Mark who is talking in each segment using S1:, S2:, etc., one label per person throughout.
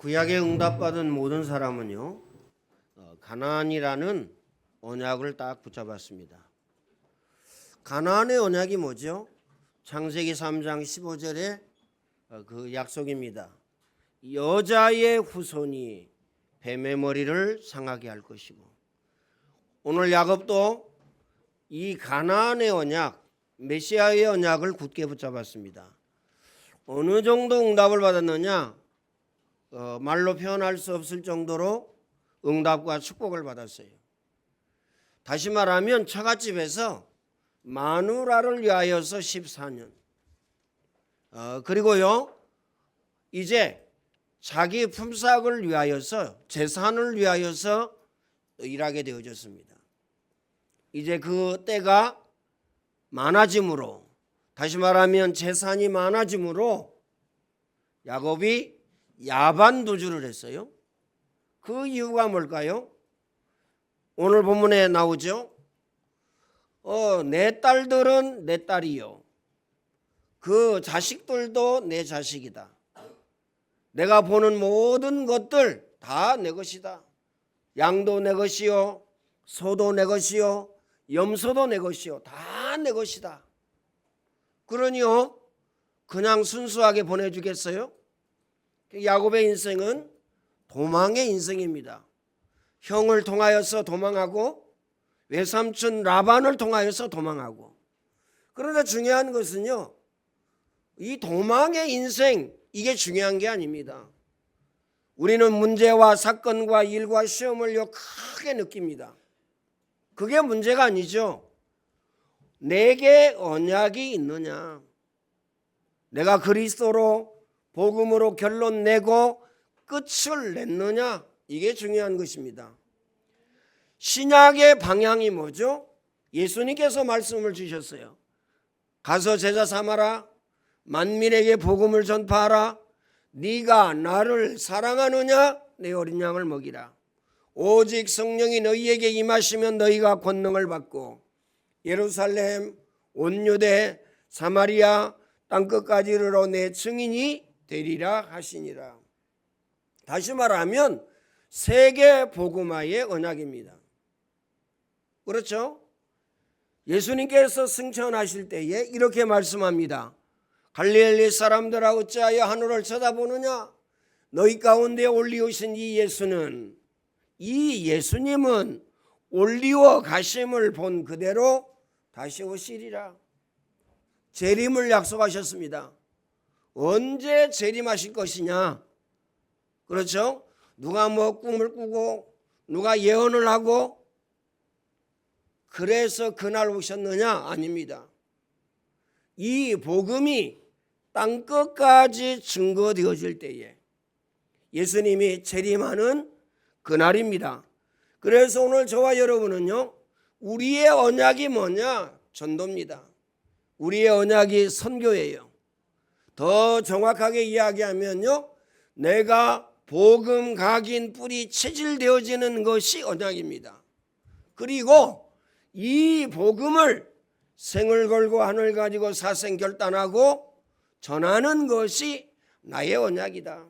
S1: 구약에 응답받은 모든 사람은요, 가나안이라는 언약을 딱 붙잡았습니다. 가나안의 언약이 뭐죠? 창세기 3장 15절에 그 약속입니다. 여자의 후손이 뱀의 머리를 상하게 할 것이고, 오늘 야곱도 이 가나안의 언약, 메시아의 언약을 굳게 붙잡았습니다. 어느 정도 응답을 받았느냐? 말로 표현할 수 없을 정도로 응답과 축복을 받았어요. 다시 말하면 처갓집에서 마누라를 위하여서 14년, 그리고요 이제 자기 품삯을 위하여서, 재산을 위하여서 일하게 되어졌습니다. 이제 그 때가 많아짐으로, 다시 말하면 재산이 많아짐으로 야곱이 야반도주를 했어요. 그 이유가 뭘까요? 오늘 본문에 나오죠. 내 딸들은 내 딸이요, 그 자식들도 내 자식이다. 내가 보는 모든 것들 다 내 것이다. 양도 내 것이요, 소도 내 것이요, 염소도 내 것이요, 다 내 것이다. 그러니요 그냥 순수하게 보내주겠어요? 야곱의 인생은 도망의 인생입니다. 형을 통하여서 도망하고 외삼촌 라반을 통하여서 도망하고. 그런데 중요한 것은요, 이 도망의 인생, 이게 중요한 게 아닙니다. 우리는 문제와 사건과 일과 시험을요 크게 느낍니다. 그게 문제가 아니죠. 내게 언약이 있느냐, 내가 그리스도로 복음으로 결론 내고 끝을 냈느냐, 이게 중요한 것입니다. 신약의 방향이 뭐죠? 예수님께서 말씀을 주셨어요. 가서 제자 삼아라, 만민에게 복음을 전파하라, 네가 나를 사랑하느냐, 내 어린 양을 먹이라. 오직 성령이 너희에게 임하시면 너희가 권능을 받고 예루살렘, 온 유대, 사마리아 땅끝까지 이르러 내 증인이 되리라 하시니라. 다시 말하면 세계 복음화의 언약입니다. 그렇죠? 예수님께서 승천하실 때에 이렇게 말씀합니다. 갈릴리 사람들아 어찌하여 하늘을 쳐다보느냐? 너희 가운데 올리우신 이 예수님은 올리워 가심을 본 그대로 다시 오시리라. 재림을 약속하셨습니다. 언제 재림하실 것이냐? 그렇죠? 누가 뭐 꿈을 꾸고 누가 예언을 하고 그래서 그날 오셨느냐? 아닙니다. 이 복음이 땅끝까지 증거되어질 때에 예수님이 재림하는 그날입니다. 그래서 오늘 저와 여러분은요, 우리의 언약이 뭐냐? 전도입니다. 우리의 언약이 선교예요. 더 정확하게 이야기하면요, 내가 복음 각인 뿌리 체질되어지는 것이 언약입니다. 그리고 이 복음을 생을 걸고 하늘 가지고 사생 결단하고 전하는 것이 나의 언약이다.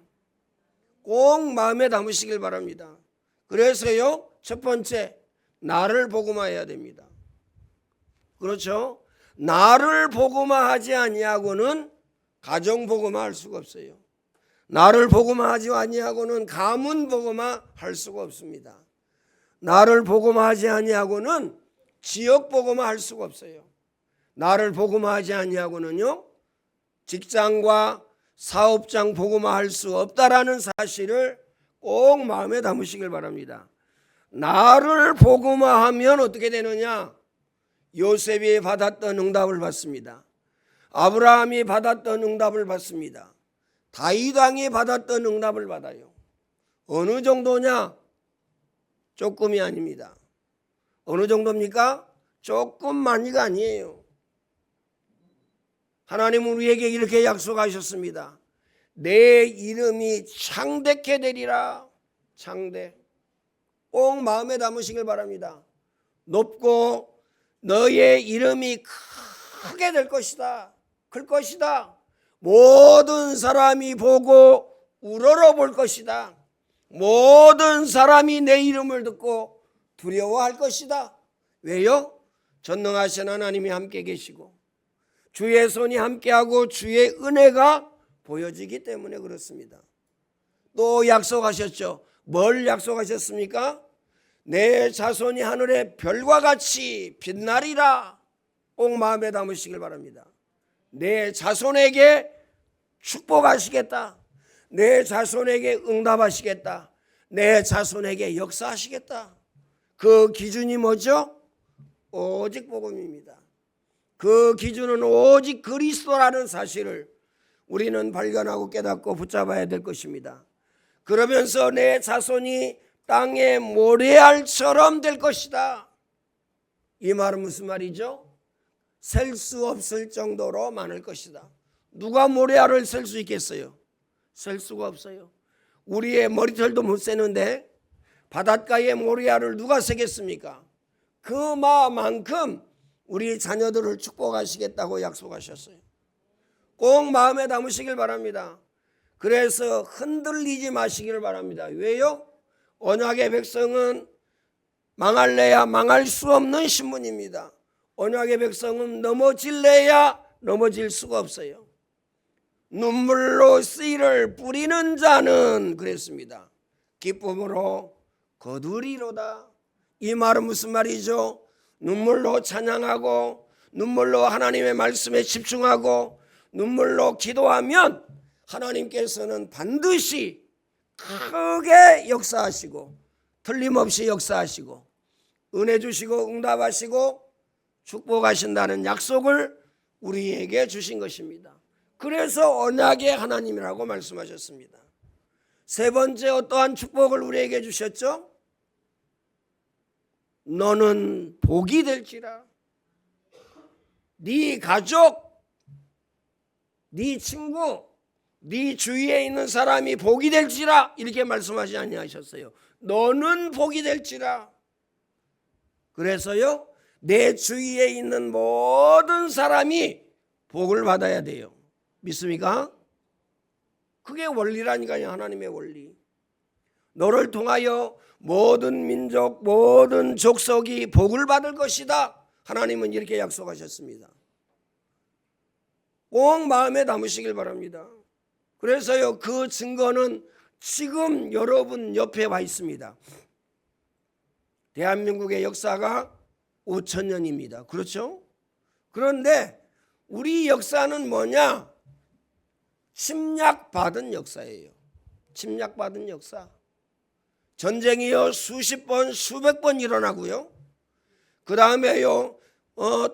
S1: 꼭 마음에 담으시길 바랍니다. 그래서요, 첫 번째, 나를 복음화해야 됩니다. 그렇죠? 나를 복음화하지 아니하고는 가정 복음화할 수가 없어요. 나를 복음화하지 아니하고는 가문 복음화할 수가 없습니다. 나를 복음화하지 아니하고는 지역 복음화할 수가 없어요. 나를 복음화하지 아니하고는요, 직장과 사업장 복음화할 수 없다라는 사실을 꼭 마음에 담으시길 바랍니다. 나를 복음화하면 어떻게 되느냐? 요셉이 받았던 응답을 받습니다. 아브라함이 받았던 응답을 받습니다. 다윗 왕이 받았던 응답을 받아요. 어느 정도냐? 조금이 아닙니다. 어느 정도입니까? 조금만이가 아니에요. 하나님은 우리에게 이렇게 약속하셨습니다. 내 이름이 창대케 되리라. 창대. 꼭 마음에 담으시길 바랍니다. 높고 너의 이름이 크게 될 것이다. 클 것이다. 모든 사람이 보고 우러러 볼 것이다. 모든 사람이 내 이름을 듣고 두려워할 것이다. 왜요? 전능하신 하나님이 함께 계시고 주의 손이 함께하고 주의 은혜가 보여지기 때문에 그렇습니다. 또 약속하셨죠. 뭘 약속하셨습니까? 내 자손이 하늘의 별과 같이 빛나리라. 꼭 마음에 담으시길 바랍니다. 내 자손에게 축복하시겠다. 내 자손에게 응답하시겠다. 내 자손에게 역사하시겠다. 그 기준이 뭐죠? 오직 복음입니다. 그 기준은 오직 그리스도라는 사실을 우리는 발견하고 깨닫고 붙잡아야 될 것입니다. 그러면서 내 자손이 땅의 모래알처럼 될 것이다. 이 말은 무슨 말이죠? 셀 수 없을 정도로 많을 것이다. 누가 모래알을 셀 수 있겠어요? 셀 수가 없어요. 우리의 머리털도 못 세는데 바닷가의 모래알을 누가 세겠습니까? 그만큼 우리 자녀들을 축복하시겠다고 약속하셨어요. 꼭 마음에 담으시길 바랍니다. 그래서 흔들리지 마시길 바랍니다. 왜요? 언약의 백성은 망할래야 망할 수 없는 신분입니다. 언약의 백성은 넘어질래야 넘어질 수가 없어요. 눈물로 씨를 뿌리는 자는 그랬습니다. 기쁨으로 거두리로다. 이 말은 무슨 말이죠? 눈물로 찬양하고 눈물로 하나님의 말씀에 집중하고 눈물로 기도하면 하나님께서는 반드시 크게 역사하시고 틀림없이 역사하시고 은혜 주시고 응답하시고 축복하신다는 약속을 우리에게 주신 것입니다. 그래서 언약의 하나님이라고 말씀하셨습니다. 세 번째 어떠한 축복을 우리에게 주셨죠? 너는 복이 될지라. 네 가족, 네 친구, 네 주위에 있는 사람이 복이 될지라 이렇게 말씀하지 아니하셨어요. 너는 복이 될지라. 그래서요 내 주위에 있는 모든 사람이 복을 받아야 돼요. 믿습니까? 그게 원리라니까요. 하나님의 원리. 너를 통하여 모든 민족 모든 족속이 복을 받을 것이다. 하나님은 이렇게 약속하셨습니다. 꼭 마음에 담으시길 바랍니다. 그래서요 그 증거는 지금 여러분 옆에 와 있습니다. 대한민국의 역사가 5,000년입니다. 그렇죠? 그런데 우리 역사는 뭐냐? 침략받은 역사예요. 침략받은 역사. 전쟁이요 수십 번 수백 번 일어나고요. 그 다음에요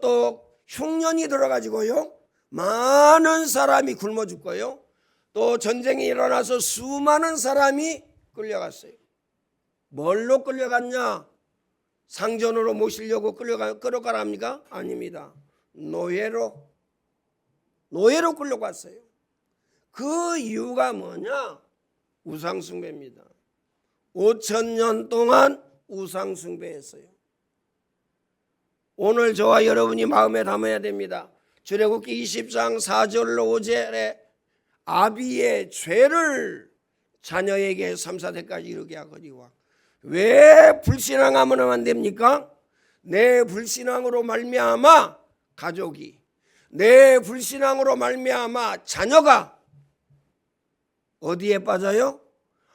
S1: 또 흉년이 들어가지고요 많은 사람이 굶어 죽고요. 또 전쟁이 일어나서 수많은 사람이 끌려갔어요. 뭘로 끌려갔냐? 상전으로 모시려고 끌어가랍니까? 아닙니다. 노예로 끌려갔어요. 그 이유가 뭐냐? 우상숭배입니다. 5,000년 동안 우상숭배했어요. 오늘 저와 여러분이 마음에 담아야 됩니다. 출애굽기 20장 4절로 5절에 아비의 죄를 자녀에게 3, 4대까지 이르게 하거니와. 왜 불신앙하면 안 됩니까? 내 불신앙으로 말미암아 가족이, 내 불신앙으로 말미암아 자녀가 어디에 빠져요?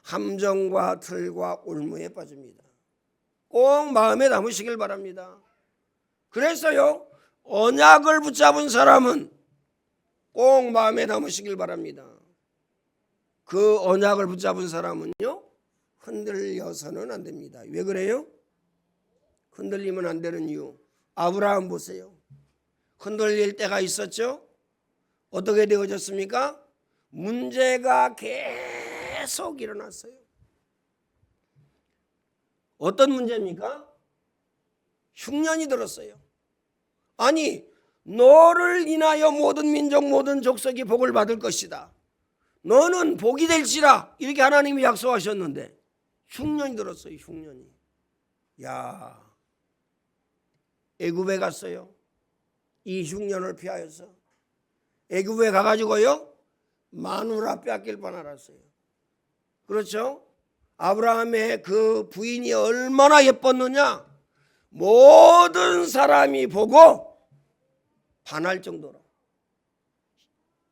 S1: 함정과 틀과 올무에 빠집니다. 꼭 마음에 담으시길 바랍니다. 그래서요 언약을 붙잡은 사람은 꼭 마음에 담으시길 바랍니다. 그 언약을 붙잡은 사람은요 흔들려서는 안 됩니다. 왜 그래요? 흔들리면 안 되는 이유. 아브라함 보세요. 흔들릴 때가 있었죠. 어떻게 되어졌습니까? 문제가 계속 일어났어요. 어떤 문제입니까? 흉년이 들었어요. 아니 너를 인하여 모든 민족 모든 족속이 복을 받을 것이다. 너는 복이 될지라 이렇게 하나님이 약속하셨는데 흉년이 들었어요. 흉년이. 야, 애굽에 갔어요. 이 흉년을 피하여서 애굽에 가가지고요 마누라 빼앗길 뻔 알았어요. 그렇죠? 아브라함의 그 부인이 얼마나 예뻤느냐? 모든 사람이 보고 반할 정도로,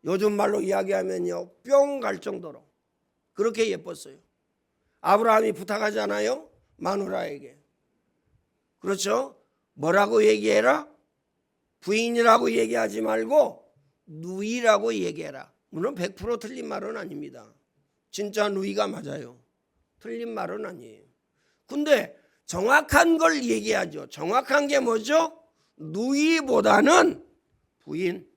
S1: 요즘 말로 이야기하면요, 뿅 갈 정도로 그렇게 예뻤어요. 아브라함이 부탁하잖아요, 마누라에게. 그렇죠? 뭐라고 얘기해라? 부인이라고 얘기하지 말고 누이라고 얘기해라. 물론 100% 틀린 말은 아닙니다. 진짜 누이가 맞아요. 틀린 말은 아니에요. 근데 정확한 걸 얘기하죠. 정확한 게 뭐죠? 누이보다는 부인.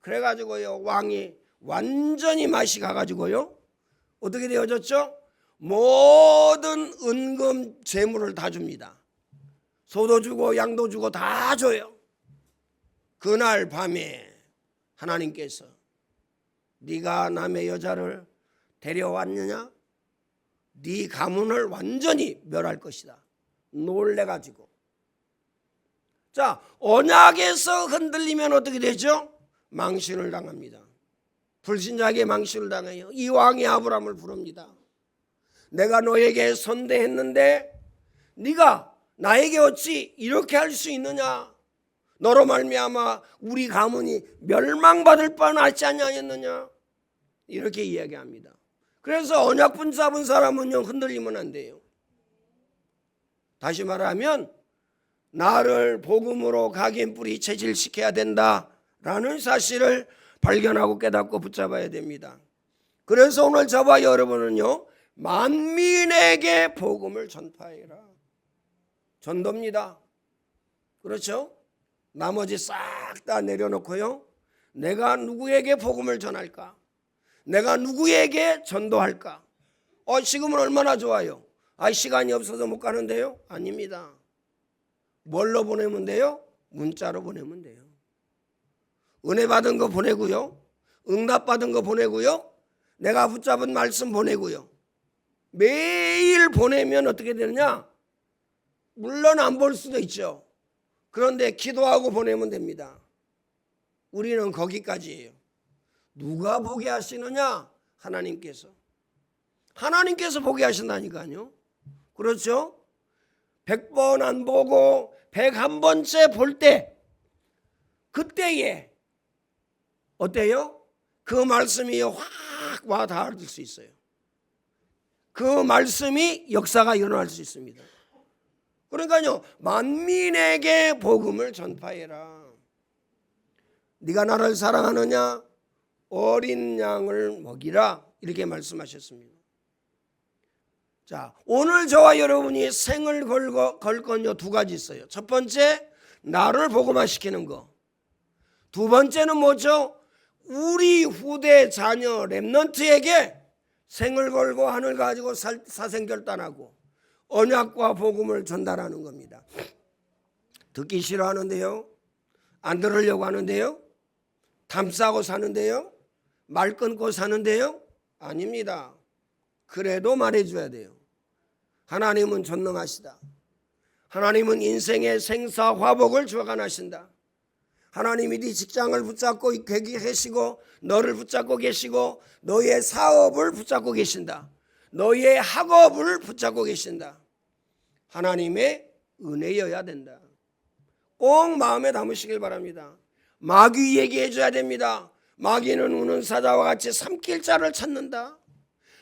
S1: 그래가지고요, 왕이 완전히 맛이 가가지고요, 어떻게 되어졌죠? 모든 은금 재물을 다 줍니다. 소도 주고 양도 주고 다 줘요. 그날 밤에 하나님께서 네가 남의 여자를 데려왔느냐? 네 가문을 완전히 멸할 것이다. 놀래가지고. 자, 언약에서 흔들리면 어떻게 되죠? 망신을 당합니다. 불신자에게 망신을 당해요. 이 왕이 아브라함을 부릅니다. 내가 너에게 선대했는데 네가 나에게 어찌 이렇게 할 수 있느냐? 너로 말미암아 우리 가문이 멸망받을 뻔하지 아니하였느냐? 이렇게 이야기합니다. 그래서 언약분 잡은 사람은요, 흔들리면 안 돼요. 다시 말하면 나를 복음으로 각인뿌리 체질시켜야 된다라는 사실을 발견하고 깨닫고 붙잡아야 됩니다. 그래서 오늘 저와 여러분은요, 만민에게 복음을 전파해라. 전도입니다. 그렇죠? 나머지 싹 다 내려놓고요, 내가 누구에게 복음을 전할까? 내가 누구에게 전도할까? 지금은 얼마나 좋아요. 시간이 없어서 못 가는데요? 아닙니다. 뭘로 보내면 돼요? 문자로 보내면 돼요. 은혜 받은 거 보내고요, 응답 받은 거 보내고요, 내가 붙잡은 말씀 보내고요. 매일 보내면 어떻게 되느냐? 물론 안 볼 수도 있죠. 그런데 기도하고 보내면 됩니다. 우리는 거기까지예요. 누가 보게 하시느냐? 하나님께서. 하나님께서 보게 하신다니까요. 그렇죠? 100번 안 보고 101번째 볼 때, 그때에 어때요? 그 말씀이 확 와 닿을 수 있어요. 그 말씀이 역사가 일어날 수 있습니다. 그러니까요, 만민에게 복음을 전파해라. 네가 나를 사랑하느냐? 어린 양을 먹이라. 이렇게 말씀하셨습니다. 자, 오늘 저와 여러분이 생을 걸 건요, 두 가지 있어요. 첫 번째, 나를 복음화시키는 거. 두 번째는 뭐죠? 우리 후대 자녀 렘넌트에게 생을 걸고 하늘 가지고 사생결단하고 언약과 복음을 전달하는 겁니다. 듣기 싫어하는데요, 안 들으려고 하는데요, 담싸고 사는데요, 말 끊고 사는데요, 아닙니다. 그래도 말해줘야 돼요. 하나님은 전능하시다. 하나님은 인생의 생사화복을 주관하신다. 하나님이 네 직장을 붙잡고 계시고, 너를 붙잡고 계시고, 너의 사업을 붙잡고 계신다. 너의 학업을 붙잡고 계신다. 하나님의 은혜여야 된다. 꼭 마음에 담으시길 바랍니다. 마귀 얘기해 줘야 됩니다. 마귀는 우는 사자와 같이 삼킬 자를 찾는다.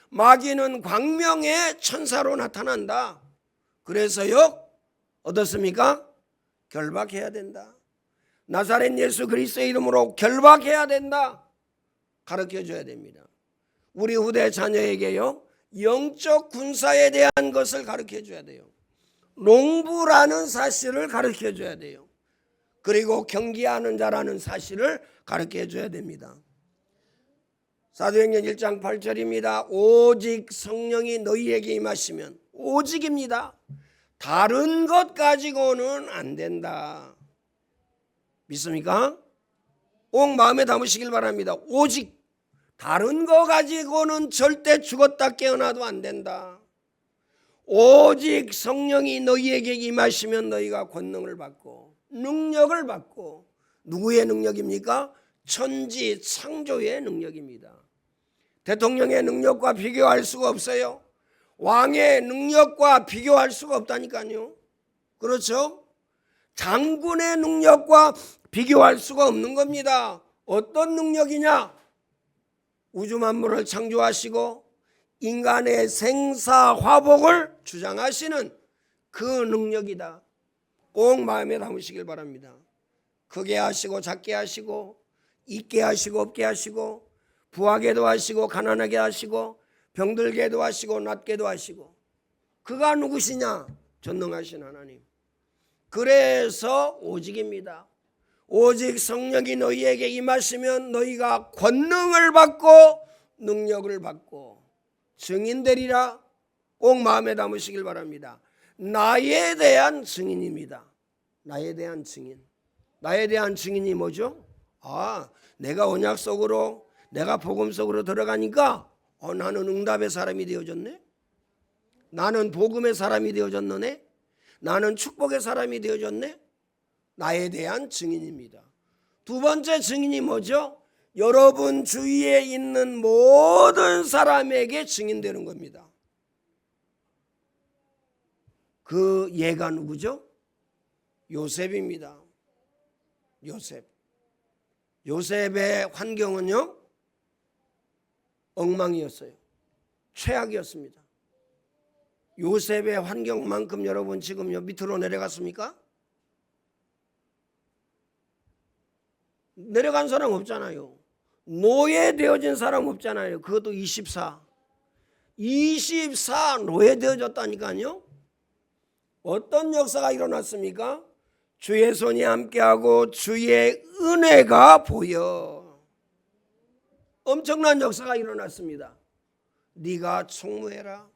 S1: 마귀는 광명의 천사로 나타난다. 그래서요, 어떻습니까? 결박해야 된다. 나사렛 예수 그리스도의 이름으로 결박해야 된다. 가르쳐줘야 됩니다. 우리 후대 자녀에게요, 영적 군사에 대한 것을 가르쳐줘야 돼요. 농부라는 사실을 가르쳐줘야 돼요. 그리고 경기하는 자라는 사실을 가르쳐줘야 됩니다. 사도행전 1장 8절입니다. 오직 성령이 너희에게 임하시면, 오직입니다. 다른 것 가지고는 안 된다. 믿습니까? 꼭 마음에 담으시길 바랍니다. 오직 다른 거 가지고는 절대 죽었다 깨어나도 안 된다. 오직 성령이 너희에게 임하시면 너희가 권능을 받고 능력을 받고, 누구의 능력입니까? 천지 창조의 능력입니다. 대통령의 능력과 비교할 수가 없어요. 왕의 능력과 비교할 수가 없다니까요. 그렇죠? 장군의 능력과 비교할 수가 없는 겁니다. 어떤 능력이냐? 우주 만물을 창조하시고 인간의 생사화복을 주장하시는 그 능력이다. 꼭 마음에 담으시길 바랍니다. 크게 하시고 작게 하시고 있게 하시고 없게 하시고 부하게도 하시고 가난하게 하시고 병들게도 하시고 낫게도 하시고 그가 누구시냐? 전능하신 하나님. 그래서 오직입니다. 오직 성령이 너희에게 임하시면 너희가 권능을 받고 능력을 받고 증인되리라. 꼭 마음에 담으시길 바랍니다. 나에 대한 증인입니다. 나에 대한 증인. 나에 대한 증인이 뭐죠? 내가 언약 속으로 내가 복음 속으로 들어가니까 나는 응답의 사람이 되어졌네. 나는 복음의 사람이 되어졌네. 나는 축복의 사람이 되어졌네. 나에 대한 증인입니다. 두 번째 증인이 뭐죠? 여러분 주위에 있는 모든 사람에게 증인되는 겁니다. 그 얘가 누구죠? 요셉입니다. 요셉의 환경은요 엉망이었어요. 최악이었습니다. 요셉의 환경만큼 여러분 지금요 밑으로 내려갔습니까? 내려간 사람 없잖아요. 노예되어진 사람 없잖아요. 그것도 24 노예되어졌다니까요. 어떤 역사가 일어났습니까? 주의 손이 함께하고 주의 은혜가 보여. 엄청난 역사가 일어났습니다. 네가 총무해라.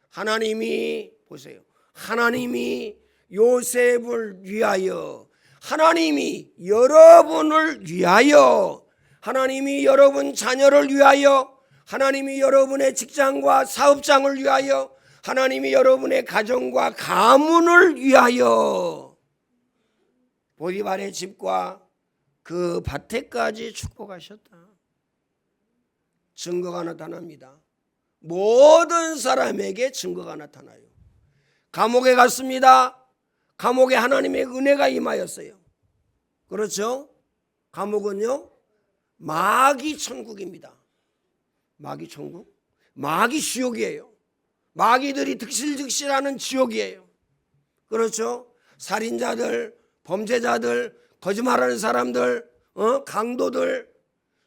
S1: 하나님이 보세요. 하나님이 요셉을 위하여, 하나님이 여러분을 위하여, 하나님이 여러분 자녀를 위하여, 하나님이 여러분의 직장과 사업장을 위하여, 하나님이 여러분의 가정과 가문을 위하여 보디발의 집과 그 밭에까지 축복하셨다. 증거가 나타납니다. 모든 사람에게 증거가 나타나요. 감옥에 갔습니다. 감옥에 하나님의 은혜가 임하였어요. 그렇죠? 감옥은요 마귀 천국입니다. 마귀 천국? 마귀 지옥이에요. 마귀들이 득실득실하는 지옥이에요. 그렇죠? 살인자들, 범죄자들, 거짓말하는 사람들, 강도들,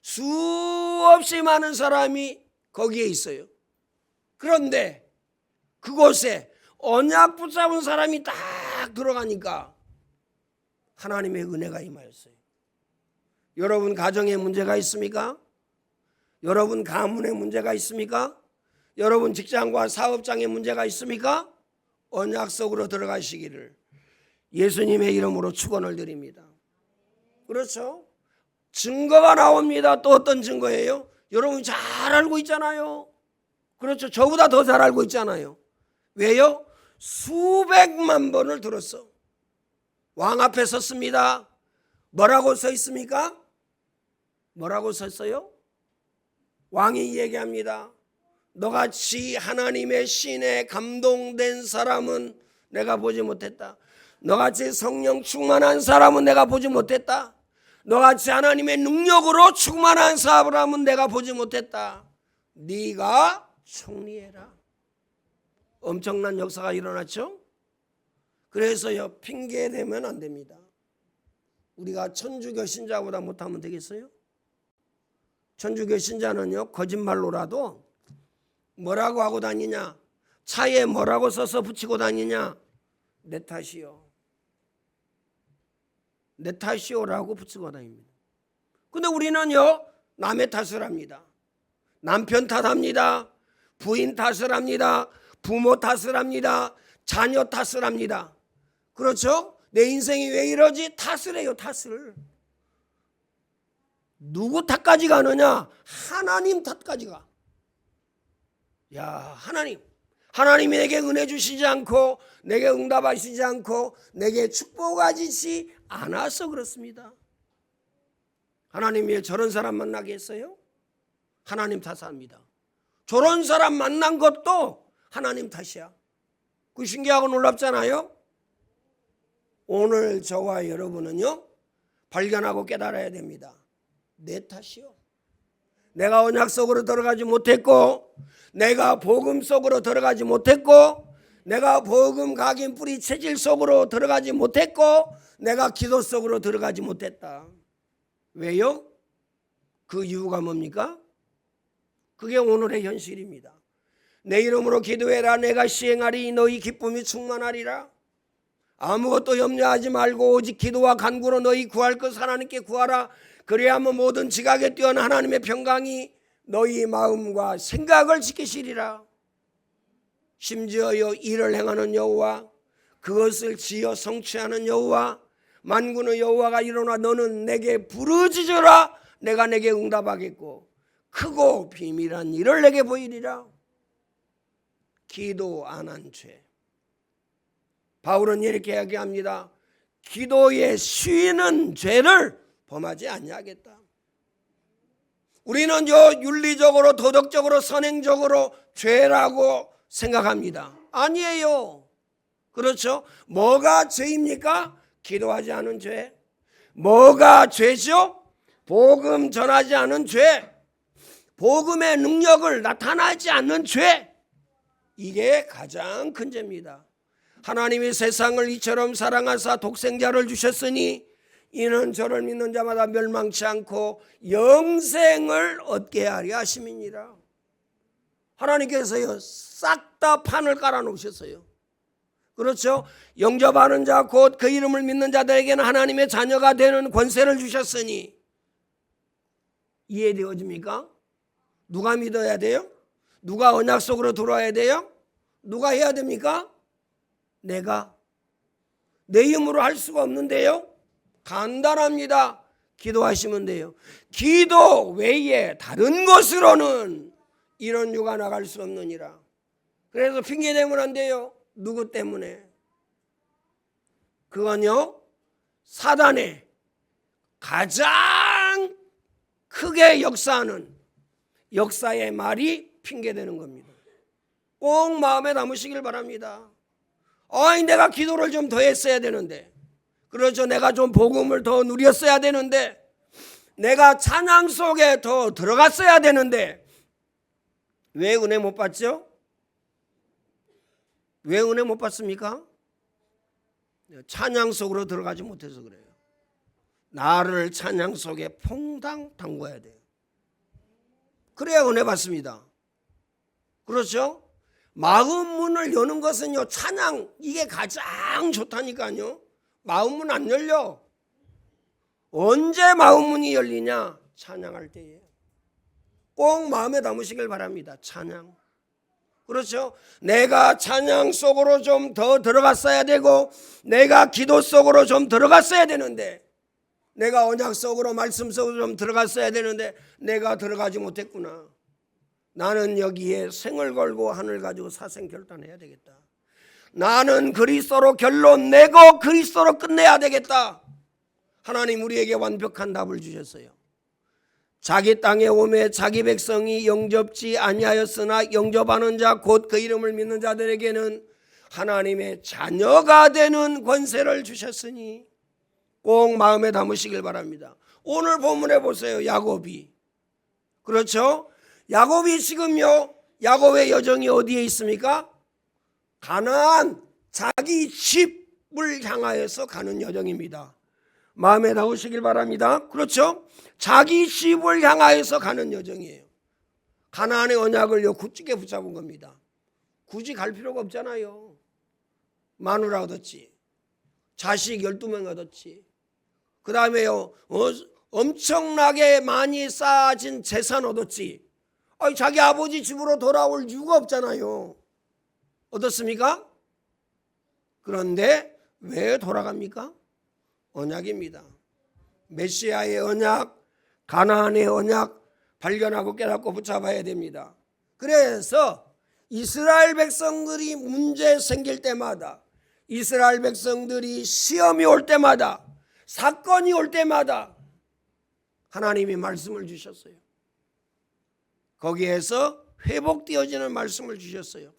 S1: 수없이 많은 사람이 거기에 있어요. 그런데 그곳에 언약 붙잡은 사람이 딱 들어가니까 하나님의 은혜가 임하였어요. 여러분 가정에 문제가 있습니까? 여러분 가문에 문제가 있습니까? 여러분 직장과 사업장에 문제가 있습니까? 언약 속으로 들어가시기를 예수님의 이름으로 축원을 드립니다. 그렇죠? 증거가 나옵니다. 또 어떤 증거예요? 여러분 잘 알고 있잖아요. 그렇죠? 저보다 더 잘 알고 있잖아요. 왜요? 수백만 번을 들었어. 왕 앞에 섰습니다. 뭐라고 서 있습니까? 뭐라고 섰어요? 왕이 얘기합니다. 너같이 하나님의 신에 감동된 사람은 내가 보지 못했다. 너같이 성령 충만한 사람은 내가 보지 못했다. 너같이 하나님의 능력으로 충만한 사람은 내가 보지 못했다. 네가 총리해라. 엄청난 역사가 일어났죠. 그래서요 핑계대면 안 됩니다. 우리가 천주교 신자보다 못하면 되겠어요? 천주교 신자는요 거짓말로라도 뭐라고 하고 다니냐, 차에 뭐라고 써서 붙이고 다니냐, 내 탓이요, 내 탓이요라고 붙이고 다닙니다. 근데 우리는요 남의 탓을 합니다. 남편 탓합니다. 부인 탓을 합니다. 부모 탓을 합니다. 자녀 탓을 합니다. 그렇죠? 내 인생이 왜 이러지? 탓을 해요. 탓을. 누구 탓까지 가느냐? 하나님 탓까지 가. 야, 하나님이 내게 은혜 주시지 않고 내게 응답하시지 않고 내게 축복하시지 않아서 그렇습니다. 하나님이 저런 사람 만나게 했어요? 하나님 탓합니다. 저런 사람 만난 것도 하나님 탓이야. 그 신기하고 놀랍잖아요. 오늘 저와 여러분은요, 발견하고 깨달아야 됩니다. 내 탓이요. 내가 언약 속으로 들어가지 못했고, 내가 복음 속으로 들어가지 못했고, 내가 복음 각인 뿌리 체질 속으로 들어가지 못했고, 내가 기도 속으로 들어가지 못했다. 왜요? 그 이유가 뭡니까? 그게 오늘의 현실입니다. 내 이름으로 기도해라. 내가 시행하리. 너희 기쁨이 충만하리라. 아무것도 염려하지 말고 오직 기도와 간구로 너희 구할 것 하나님께 구하라. 그래야만 모든 지각에 뛰어난 하나님의 평강이 너희 마음과 생각을 지키시리라. 심지어요, 일을 행하는 여호와, 그것을 지어 성취하는 여호와, 만군의 여호와가 일어나 너는 내게 부르짖으라. 내가 내게 응답하겠고 크고 비밀한 일을 내게 보이리라. 기도 안 한 죄. 바울은 이렇게 이야기합니다. 기도에 쉬는 죄를 범하지 아니하겠다. 우리는 윤리적으로 도덕적으로 선행적으로 죄라고 생각합니다. 아니에요. 그렇죠? 뭐가 죄입니까? 기도하지 않은 죄. 뭐가 죄죠? 복음 전하지 않은 죄. 복음의 능력을 나타나지 않는 죄. 이게 가장 큰 죄입니다. 하나님이 세상을 이처럼 사랑하사 독생자를 주셨으니 이는 저를 믿는 자마다 멸망치 않고 영생을 얻게 하려 하심이니라. 하나님께서요, 싹 다 판을 깔아 놓으셨어요. 그렇죠? 영접하는 자 곧 그 이름을 믿는 자들에게는 하나님의 자녀가 되는 권세를 주셨으니. 이해되어집니까? 누가 믿어야 돼요? 누가 언약 속으로 들어와야 돼요? 누가 해야 됩니까? 내가. 내 힘으로 할 수가 없는데요. 간단합니다. 기도하시면 돼요. 기도 외에 다른 것으로는 이런 유가 나갈 수 없느니라. 그래서 핑계대면 안 돼요. 누구 때문에? 그건요, 사단의 가장 크게 역사하는 역사의 말이 핑계대는 겁니다. 꼭 마음에 담으시길 바랍니다. 내가 기도를 좀 더 했어야 되는데, 그렇죠, 내가 좀 복음을 더 누렸어야 되는데, 내가 찬양 속에 더 들어갔어야 되는데, 왜 은혜 못 받죠? 왜 은혜 못 받습니까? 찬양 속으로 들어가지 못해서 그래요. 나를 찬양 속에 퐁당 담궈야 돼요. 그래야 은혜 받습니다. 그렇죠? 마음 문을 여는 것은요, 찬양, 이게 가장 좋다니까요. 마음 문 안 열려. 언제 마음 문이 열리냐? 찬양할 때에. 꼭 마음에 담으시길 바랍니다. 찬양. 그렇죠? 내가 찬양 속으로 좀 더 들어갔어야 되고, 내가 기도 속으로 좀 들어갔어야 되는데, 내가 언약 속으로 말씀 속으로 좀 들어갔어야 되는데 내가 들어가지 못했구나. 나는 여기에 생을 걸고 하늘 가지고 사생 결단해야 되겠다. 나는 그리스도로 결론 내고 그리스도로 끝내야 되겠다. 하나님 우리에게 완벽한 답을 주셨어요. 자기 땅에 오매 자기 백성이 영접지 아니하였으나 영접하는 자 곧 그 이름을 믿는 자들에게는 하나님의 자녀가 되는 권세를 주셨으니 꼭 마음에 담으시길 바랍니다. 오늘 본문에 보세요. 야곱이. 그렇죠? 야곱이 지금요, 야곱의 여정이 어디에 있습니까? 가나안, 자기 집을 향하여서 가는 여정입니다. 마음에 담으시길 바랍니다. 그렇죠? 자기 집을 향하여서 가는 여정이에요. 가나안의 언약을요, 굳게 붙잡은 겁니다. 굳이 갈 필요가 없잖아요. 마누라 얻었지, 자식 12명 얻었지, 그 다음에요, 엄청나게 많이 쌓아진 재산 얻었지. 자기 아버지 집으로 돌아올 이유가 없잖아요. 어떻습니까? 그런데 왜 돌아갑니까? 언약입니다. 메시아의 언약, 가나안의 언약 발견하고 깨닫고 붙잡아야 됩니다. 그래서 이스라엘 백성들이 문제 생길 때마다, 이스라엘 백성들이 시험이 올 때마다, 사건이 올 때마다 하나님이 말씀을 주셨어요. 거기에서 회복되어지는 말씀을 주셨어요.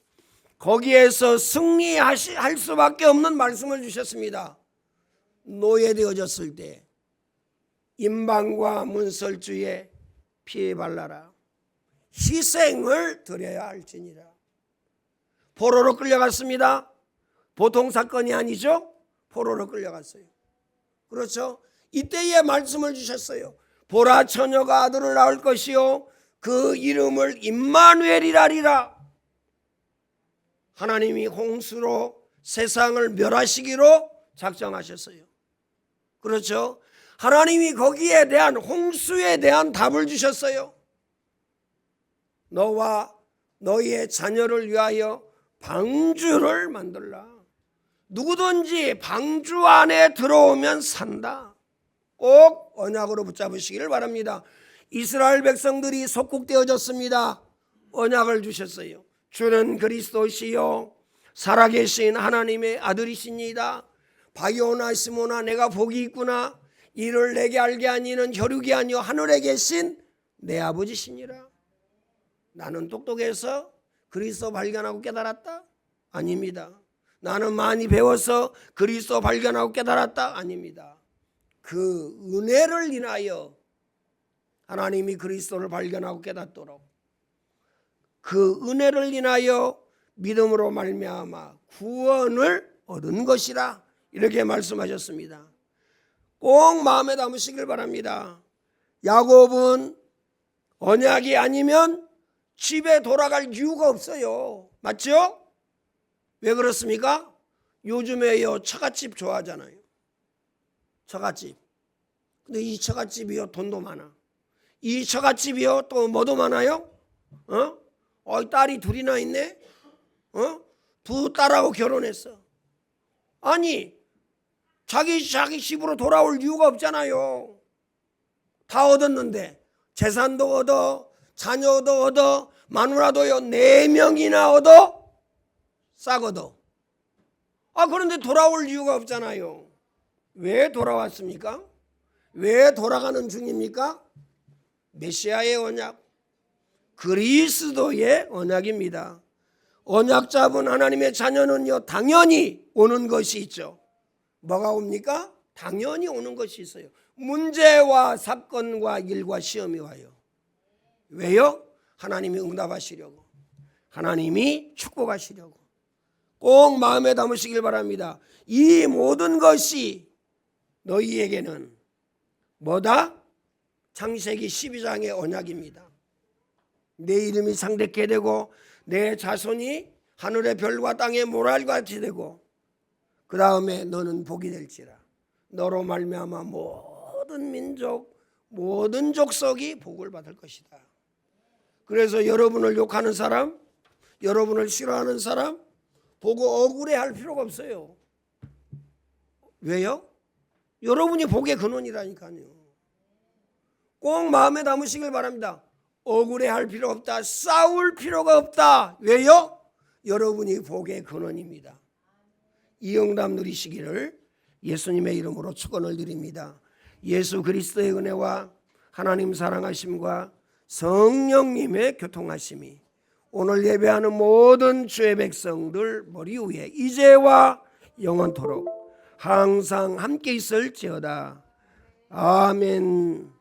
S1: 거기에서 승리할 수밖에 없는 말씀을 주셨습니다. 노예되어졌을 때 임방과 문설주에 피해 발라라. 희생을 드려야 할지니라. 포로로 끌려갔습니다. 보통 사건이 아니죠. 포로로 끌려갔어요. 그렇죠. 이때에 말씀을 주셨어요. 보라, 처녀가 아들을 낳을 것이요 그 이름을 임마누엘이라리라. 하나님이 홍수로 세상을 멸하시기로 작정하셨어요. 그렇죠. 하나님이 거기에 대한 홍수에 대한 답을 주셨어요. 너와 너희의 자녀를 위하여 방주를 만들라. 누구든지 방주 안에 들어오면 산다. 꼭 언약으로 붙잡으시기를 바랍니다. 이스라엘 백성들이 속국되어졌습니다. 언약을 주셨어요. 주는 그리스도시요 살아계신 하나님의 아들이십니다. 바요나 시모나 내가 복이 있구나. 이를 내게 알게 하니는 혈육이 아니요 하늘에 계신 내 아버지시니라. 나는 똑똑해서 그리스도 발견하고 깨달았다? 아닙니다. 나는 많이 배워서 그리스도 발견하고 깨달았다? 아닙니다. 그 은혜를 인하여 하나님이 그리스도를 발견하고 깨닫도록 그 은혜를 인하여 믿음으로 말미암아 구원을 얻은 것이라 이렇게 말씀하셨습니다. 꼭 마음에 담으시길 바랍니다. 야곱은 언약이 아니면 집에 돌아갈 이유가 없어요. 맞죠? 왜 그렇습니까? 요즘에요 처갓집 좋아하잖아요. 처갓집. 근데 이 처갓집이요 돈도 많아. 이 처갓집이요 또 뭐도 많아요? 딸이 둘이나 있네. 두 딸하고 결혼했어. 아니 자기 집으로 돌아올 이유가 없잖아요. 다 얻었는데 재산도 얻어, 자녀도 얻어, 마누라도요 4명이나 얻어, 싹 얻어. 그런데 돌아올 이유가 없잖아요. 왜 돌아왔습니까? 왜 돌아가는 중입니까? 메시아의 언약, 그리스도의 언약입니다. 언약 잡은 하나님의 자녀는요 당연히 오는 것이 있죠. 뭐가 옵니까? 당연히 오는 것이 있어요. 문제와 사건과 일과 시험이 와요. 왜요? 하나님이 응답하시려고, 하나님이 축복하시려고. 꼭 마음에 담으시길 바랍니다. 이 모든 것이 너희에게는 뭐다? 창세기 12장의 언약입니다. 내 이름이 상대케 되고 내 자손이 하늘의 별과 땅의 모랄같이 되고 그 다음에 너는 복이 될지라. 너로 말미암아 모든 민족 모든 족속이 복을 받을 것이다. 그래서 여러분을 욕하는 사람, 여러분을 싫어하는 사람 보고 억울해할 필요가 없어요. 왜요? 여러분이 복의 근원이라니까요. 꼭 마음에 담으시길 바랍니다. 억울해할 필요 없다. 싸울 필요가 없다. 왜요? 여러분이 복의 근원입니다. 이 응답 누리시기를 예수님의 이름으로 축원을 드립니다. 예수 그리스도의 은혜와 하나님 사랑하심과 성령님의 교통하심이 오늘 예배하는 모든 주의 백성들 머리 위에 이제와 영원토록 항상 함께 있을지어다. 아멘.